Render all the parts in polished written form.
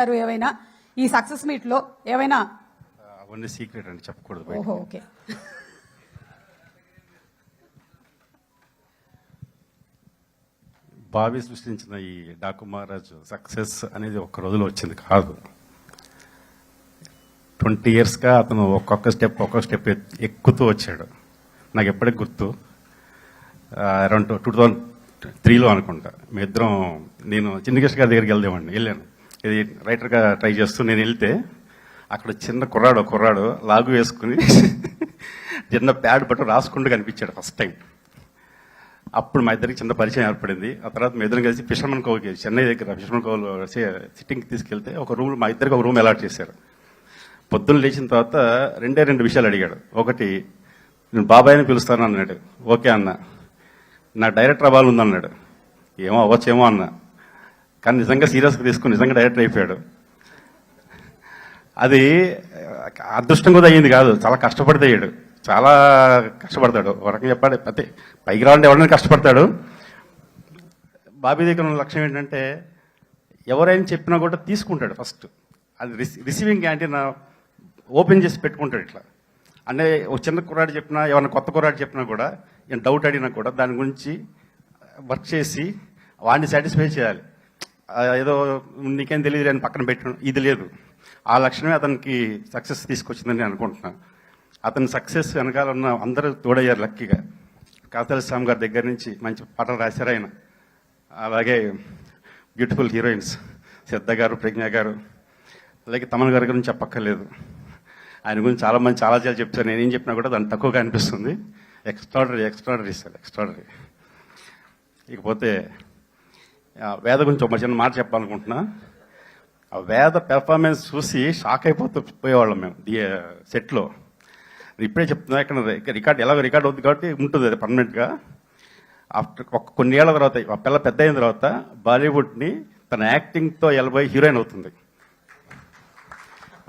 ఏవైనా ఈ success meet లో ఏవైనా అవన్నీ సీక్రెట్ అండి, చెప్పకూడదు. ఓహో, ఓకే. బాబీ సృష్టించిన ఈ డాకు మహారాజు సక్సెస్ అనేది ఒక్క రోజులో వచ్చింది కాదు. 20 yearsగా అతను ఒక్కొక్క స్టెప్ ఎక్కుతూ వచ్చాడు. నాకు ఎప్పటికి గుర్తు, అరౌండ్ 2003లో అనుకుంటా, మీ ఇద్దరం నేను చిన్నకృష్ణ గారి దగ్గరికి వెళ్ళాను. ఇది రైటర్గా ట్రై చేస్తూ నేను వెళ్తే అక్కడ చిన్న కుర్రాడు లాగు వేసుకుని చిన్న ప్యాడ్ పట్టు రాసుకుంటూ కనిపించాడు ఫస్ట్ టైం. అప్పుడు మా ఇద్దరికి చిన్న పరిచయం ఏర్పడింది. ఆ తర్వాత మా ఇద్దరం కలిసి ఫిషర్మన్ కోవ్కి, చెన్నై దగ్గర ఫిషర్మన్ కోవ్ సిట్టింగ్కి తీసుకెళ్తే మా ఇద్దరికి ఒక రూమ్ అలాట్ చేశారు. పొద్దున్న లేచిన తర్వాత రెండు విషయాలు అడిగాడు. ఒకటి, నేను బాబాయ్ని పిలుస్తాను అన్నాడు. ఓకే అన్న. నా డైరెక్టర్ అవ్వాలి ఉందన్నాడు. ఏమో అవ్వచ్చేమో అన్న. కానీ నిజంగా సీరియస్గా తీసుకుని నిజంగా డైరెక్టర్ అయిపోయాడు. అది అదృష్టం కూడా అయ్యింది కాదు, చాలా కష్టపడితే అయ్యాడు. చాలా కష్టపడతాడు. ఒక రకంగా చెప్పాడు, ప్రతి పైకి రావాలంటే ఎవరైనా కష్టపడతాడు. బాబీ దగ్గర ఉన్న లక్ష్యం ఏంటంటే ఎవరైనా చెప్పినా కూడా తీసుకుంటాడు ఫస్ట్. అది రిసీవింగ్ యాంటీనా ఓపెన్ చేసి పెట్టుకుంటాడు ఇట్లా. అంటే ఒక చిన్న కుర్రాడు చెప్పినా, ఎవరైనా కొత్త కుర్రాడు చెప్పినా కూడా, ఏం డౌట్ అడిగినా కూడా దాని గురించి వర్క్ చేసి వాడిని సాటిస్ఫై చేయాలి. ఏదో నీకేం తెలియదు అని పక్కన పెట్టడం ఇది లేదు. ఆ లక్షణమే అతనికి సక్సెస్ తీసుకొచ్చిందని నేను అనుకుంటున్నాను. అతని సక్సెస్ వెనకాల ఉన్న అందరూ తోడయ్యారు లక్కీగా. కాతల శ్యామ్ గారి దగ్గర నుంచి మంచి పాటలు రాశారు ఆయన. అలాగే బ్యూటిఫుల్ హీరోయిన్స్ శ్రద్ధ గారు, ప్రజ్ఞ గారు, అలాగే తమన్ గారి గురించి చెప్పక్కర్లేదు. ఆయన గురించి చాలా మంది చాలా చెప్తారు. నేనేం చెప్పినా కూడా దాన్ని తక్కువగా అనిపిస్తుంది. Extraordinary sir, extraordinary. ఇకపోతే వేద గురించి ఒక చిన్న మాట చెప్పాలనుకుంటున్నా. ఆ వేద పెర్ఫార్మెన్స్ చూసి షాక్ పోయేవాళ్ళం మేము సెట్లో. ఇప్పుడే చెప్తున్నా, ఇక్కడ రికార్డ్ అవుతుంది కాబట్టి ఉంటుంది అది పర్మనెంట్గా. ఆఫ్టర్ కొన్ని ఏళ్ల తర్వాత ఆ పిల్ల పెద్ద అయిన తర్వాత బాలీవుడ్ని తన యాక్టింగ్తో వెళ్ళబోయి హీరోయిన్ అవుతుంది.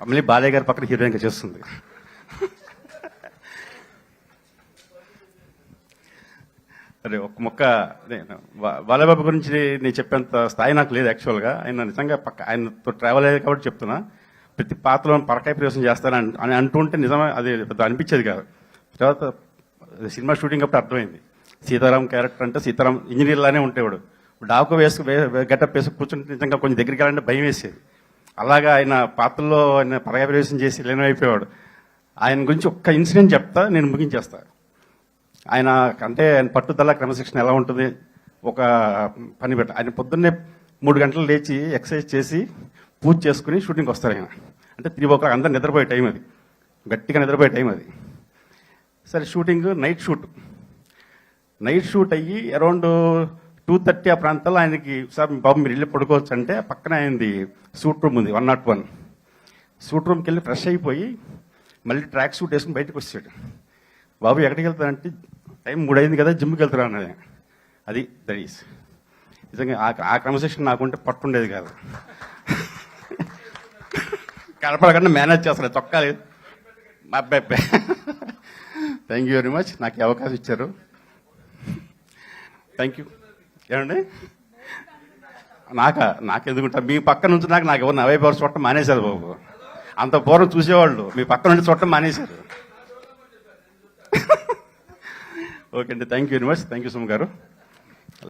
మళ్ళీ బాలయ్య గారి పక్కన హీరోయిన్గా చేస్తుంది. సరే, ఒక మొక్క బాలయ్యబాబు గురించి నేను చెప్పేంత స్థాయి నాకు లేదు యాక్చువల్గా. ఆయన నిజంగా ఆయనతో ట్రావెల్ అయ్యేది కాబట్టి చెప్తున్నా. ప్రతి పాత్రలో పరకాయ ప్రవేశం చేస్తానని అంటుంటే నిజమే, అది అనిపించేది కాదు. తర్వాత సినిమా షూటింగ్ అప్పుడు అర్థమైంది. సీతారాం క్యారెక్టర్ అంటే సీతారాం ఇంజనీర్ లానే ఉండేవాడు. డాకు గెటప్ వేసి కూర్చుంటే నిజంగా కొంచెం దగ్గరికి వెళ్ళాలంటే భయం వేసేది. అలాగా ఆయన పాత్రలో ఆయన పరకాయ ప్రవేశం చేసి లీనమైపోయాడు. ఆయన గురించి ఒక్క ఇన్సిడెంట్ చెప్తా, నేను ముగించేస్తా. ఆయన పట్టుదల క్రమశిక్షణ ఎలా ఉంటుంది, ఒక పని పెట్ట ఆయన పొద్దున్నే 3 గంటలు లేచి ఎక్సర్సైజ్ చేసి పూజ చేసుకుని షూటింగ్కి వస్తారు. ఆయన అంటే 3 o'clock అందరు నిద్రపోయే టైం అది, గట్టిగా నిద్రపోయే టైం అది. సరే, షూటింగ్ నైట్ షూట్ అయ్యి అరౌండ్ 2:30 ఆ ప్రాంతాల్లో ఆయనకి, సార్ బాబు మీరు వెళ్ళి పడుకోవచ్చు అంటే, పక్కన ఆయనది సూట్ రూమ్ ఉంది 101. సూట్ రూమ్కి వెళ్ళి ఫ్రెష్ అయిపోయి మళ్ళీ ట్రాక్ సూట్ వేసుకుని బయటకు వచ్చాడు. బాబు ఎక్కడికి వెళ్తానంటే, టైం 3 అయింది కదా, జిమ్కి వెళ్తారా అన్నది. అది దట్ ఈస్ నిజంగా ఆ క్రమశిక్షణ నాకుంటే పట్టుండేది కాదు. కనపడకుండా మేనేజ్ చేస్తారు తొక్కాలి మా అబ్బాయి. థ్యాంక్ యూ వెరీ మచ్, నాకు అవకాశం ఇచ్చారు. Thank you. ఏమండి, నాకెందుకుంటా మీ పక్క నుంచి నాకు ఎవరు 40 hours చూడటం మానేశారు బాబు. అంత పూర్వం చూసేవాళ్ళు, మీ పక్క నుండి చూడటం మానేశారు. ఓకే అండి, thank you very much. Thank you Suma గారు.